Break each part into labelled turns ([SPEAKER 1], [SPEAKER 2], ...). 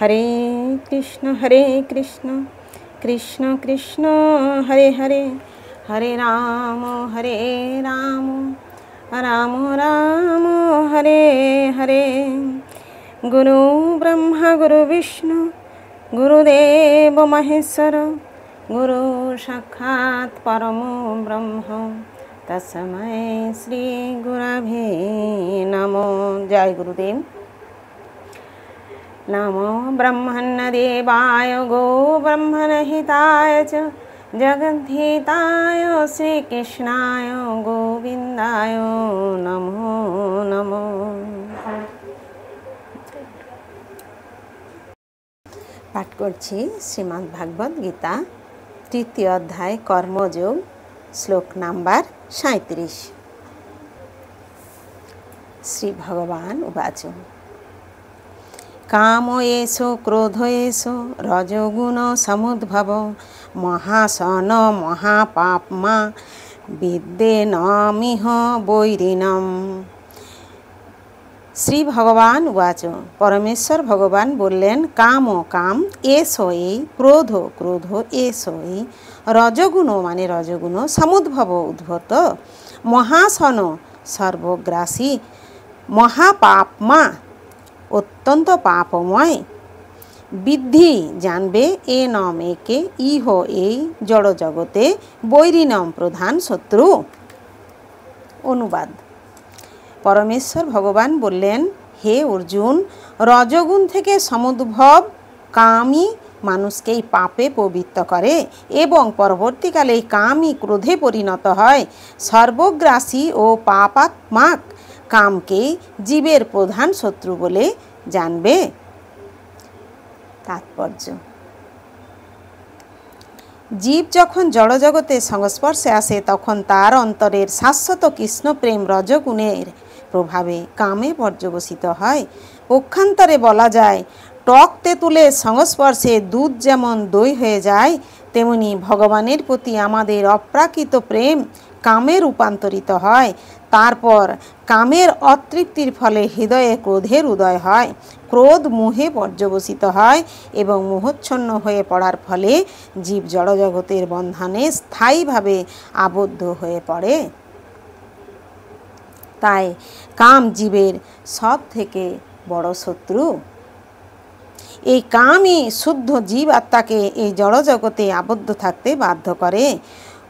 [SPEAKER 1] हरे कृष्ण कृष्ण कृष्ण हरे हरे, हरे राम राम राम हरे हरे। गुरु ब्रह्मा गुरु विष्णु गुरुदेव महेश्वर, गुरु साक्षात् परमो ब्रह्म तस्मै श्री गुरवे नमो। जय गुरुदेव। नमो ब्रह्मण्यदेवाय गो ब्रह्मणहिताय च जगद्धिताय श्रीकृष्णाय गोविन्दाय नमो नमो। पाठ करछि श्रीमद् भागवत गीता तृतीय अध्याय कर्मयोग, श्लोक नम्बर 37। श्री भगवान उवाच कामो एषो क्रोधो एषो रजोगुण समुद्भव महासन महापाप्मा विद्येनामिह वैरिणम्। श्री भगवान उवाच, परमेश्वर भगवान बोलें काम काम एषो এই, क्रोध क्रोध एषो এই, रजोगुण माने रजोगुण, समुद्भव उद्भूत, महासन सर्वग्रासी, महापाप्मा অত্যন্ত পাপময়, বিদ্ধি জানবে এ নাম একে, ইহ এই জড় জগতে, বৈরিণম প্রধান শত্রু। অনুবাদ। পরমেশ্বর ভগবান বললেন, হে অর্জুন, রজগুণ থেকে সমুদ্ভব কামই মানুষকে এই পাপে প্রবৃত্ত করে এবং পরবর্তীকালে এই কামই ক্রোধে পরিণত হয়। সর্বগ্রাসী ও পাপাত্মক কামকে জীবের প্রধান শত্রু বলে জানবে। তাৎপর্য। জীব যখন জড়জগতে সংস্পর্শে আসে তখন তার অন্তরের শাশ্বত কৃষ্ণ প্রেম রজগুণের প্রভাবে কামে পর্যবসিত হয়। পক্ষান্তরে বলা যায়, টক তেঁতুলের সংস্পর্শে দুধ যেমন দই হয়ে যায়, তেমনি ভগবানের প্রতি আমাদের অপ্রাকৃত প্রেম কামে রূপান্তরিত হয়। তারপর কামের অতৃপ্তির ফলে হৃদয়ে ক্রোধের উদয় হয়, ক্রোধ মোহে পর্যবসিত হয় এবং মোহচ্ছন্ন হয়ে পড়ার ফলে জীব জড়জগতের বন্ধনে স্থায়ীভাবে আবদ্ধ হয়ে পড়ে। তাই কাম জীবের সব থেকে বড় শত্রু। এই কামই শুদ্ধ জীব আত্মাকে এই জড়জগতে আবদ্ধ থাকতে বাধ্য করে।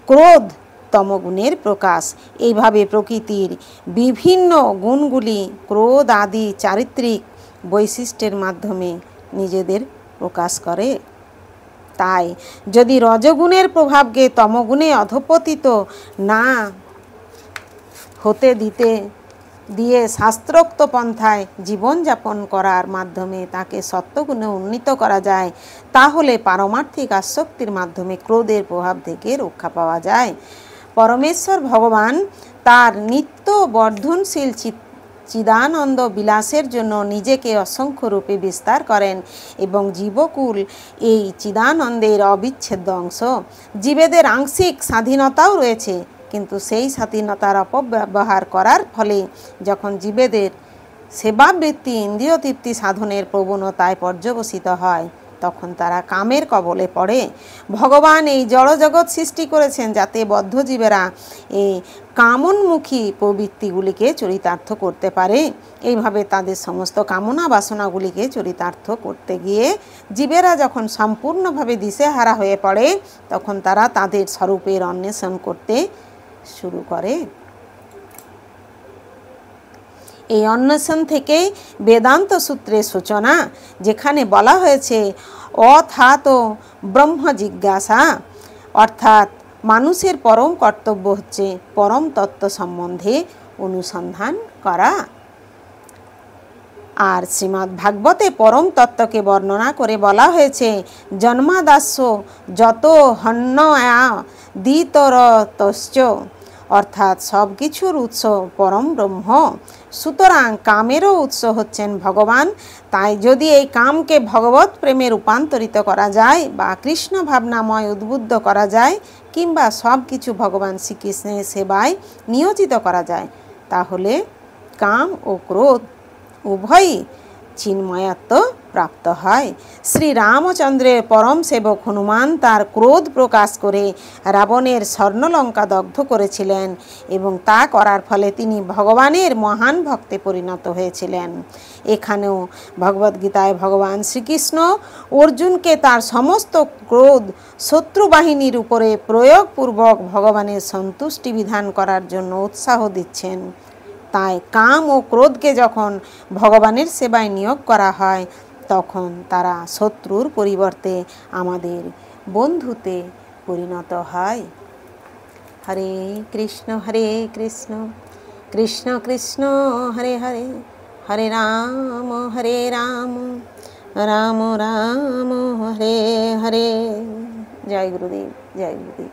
[SPEAKER 1] ক্রোধ তমগুণের প্রকাশ। এইভাবে প্রকৃতির বিভিন্ন গুণগুলি ক্রোধ আদি চারিত্রিক বৈশিষ্ট্যের মাধ্যমে নিজেদের প্রকাশ করে। তাই যদি রজগুণের প্রভাবকে তমগুণে অধঃপতিত না হতে দিয়ে শাস্ত্রোক্ত পন্থায় জীবনযাপন করার মাধ্যমে তাকে সত্ত্বগুণে উন্নীত করা যায়, তাহলে পারমার্থিক আসক্তির মাধ্যমে ক্রোধের প্রভাব থেকে রক্ষা পাওয়া যায়। পরমেশ্বর ভগবান তার নিত্য বর্ধনশীল চিদানন্দ বিলাসের জন্য নিজেকে অসংখ্য রূপে বিস্তার করেন এবং জীবকুল এই চিদানন্দের অবিচ্ছেদ্য অংশ। জীবেদের আংশিক স্বাধীনতাও রয়েছে, কিন্তু সেই স্বাধীনতার অপব্যবহার করার ফলে যখন জীবেদের সেবাবৃত্তি ইন্দ্রিয় তৃপ্তি সাধনের প্রবণতায় পর্যবসিত হয়, তখন তারা কামের কবলে পড়ে। ভগবান এই জড়জগৎ সৃষ্টি করেছেন যাতে বদ্ধজীবেরা এই কামোন্মুখী প্রবৃত্তিগুলিকে চরিতার্থ করতে পারে। এইভাবে তাদের সমস্ত কামনা বাসনাগুলিকে চরিতার্থ করতে গিয়ে জীবেরা যখন সম্পূর্ণভাবে দিশেহারা হয়ে পড়ে, তখন তারা তাদের স্বরূপের অন্বেষণ করতে শুরু করে। এই অন্বেষণ থেকেই বেদান্ত সূত্রের সূচনা, যেখানে বলা হয়েছে অথাত ব্রহ্ম জিজ্ঞাসা, অর্থাৎ মানুষের পরম কর্তব্য হচ্ছে পরম তত্ত্ব সম্বন্ধে অনুসন্ধান করা। আর শ্রীমদ্ ভাগবতে পরম তত্ত্বকে বর্ণনা করে বলা হয়েছে জন্মাদাস্য যত হন্যয়া দ্বিতরতশ্চ, অর্থাৎ সব কিছুর উৎস পরম ব্রহ্ম। সুতরাং কামেরও উৎস হচ্ছেন ভগবান। তাই যদি এই কামকে ভগবত প্রেমে রূপান্তরিত করা যায় বা কৃষ্ণ ভাবনাময় উদ্বুদ্ধ করা যায় কিংবা সব কিছু ভগবান শ্রীকৃষ্ণের সেবায় নিয়োজিত করা যায়, তাহলে কাম ও ক্রোধ উভয়ই চিন্ময়ত্ব প্রাপ্ত হয়। শ্রীরামচন্দ্রের পরম সেবক হনুমান তার ক্রোধ প্রকাশ করে রাবণের স্বর্ণলঙ্কা দগ্ধ করেছিলেন এবং তা করার ফলে তিনি ভগবানের মহান ভক্তে পরিণত হয়েছিলেন। এখানেও ভগবদ্গীতায় ভগবান শ্রীকৃষ্ণ অর্জুনকে তার সমস্ত ক্রোধ শত্রু বাহিনীর উপরে প্রয়োগপূর্বক ভগবানের সন্তুষ্টি বিধান করার জন্য উৎসাহ দিচ্ছেন। তাই কাম ও ক্রোধকে যখন ভগবানের সেবায় নিয়োগ করা হয় তখন তারা শত্রুর পরিবর্তে আমাদের বন্ধুতে পরিণত হয়। হরে কৃষ্ণ কৃষ্ণ কৃষ্ণ হরে হরে, হরে রাম রাম রাম হরে হরে। জয় গুরুদেব, জয় গুরুদেব।